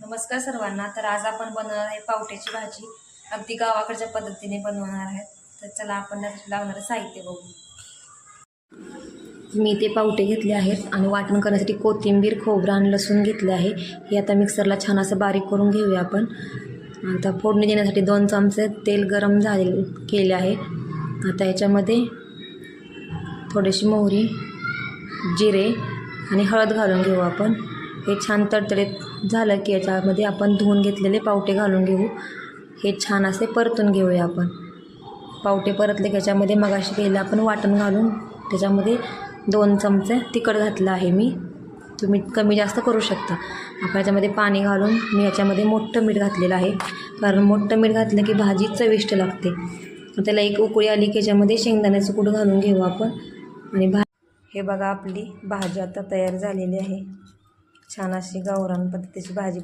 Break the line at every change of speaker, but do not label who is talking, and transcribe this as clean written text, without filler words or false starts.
नमस्कार सर्वांना। तर आज आपण बनवणार आहे पावट्याची भाजी, अगदी गावाकडच्या पद्धतीने बनवणार आहे। तर चला आपण त्यासाठी लागणारे साहित्य बघू। मी ते पावटे घेतले आहेत आणि वाटण करण्यासाठी कोथिंबीर, खोबरं आणि लसूण घेतले आहे। हे आता मिक्सरला छान असं बारीक करून घेऊया आपण। आता फोडणी देण्यासाठी 2 चमचे तेल गरम केले आहे। आता याच्यामध्ये थोडीशी मोहरी, जिरे आणि हळद घालून घेऊ आपण। हे छान तडतडीत झालं की याच्यामध्ये आपण धुवून घेतलेले पावटे घालून घेऊ। हे छान असे परतून घेऊया आपण। पावटे परतले की याच्यामध्ये मगाशी केलेलं आपण वाटण घालून त्याच्यामध्ये 2 चमचे तिखट घातलं आहे मी। तुम्ही कमी जास्त करू शकता। आपण याच्यामध्ये पाणी घालून मी याच्यामध्ये मोठं मीठ घातलेलं आहे, कारण मोठं मीठ घातलं की भाजी चविष्ट लागते। त्याला एक उकळी आली की याच्यामध्ये शेंगदाण्याचं कूट घालून घेऊ आपण। आणि हे बघा, आपली भाजी आता तयार झालेली आहे। छान अशी गावरान पद्धतीची भाजी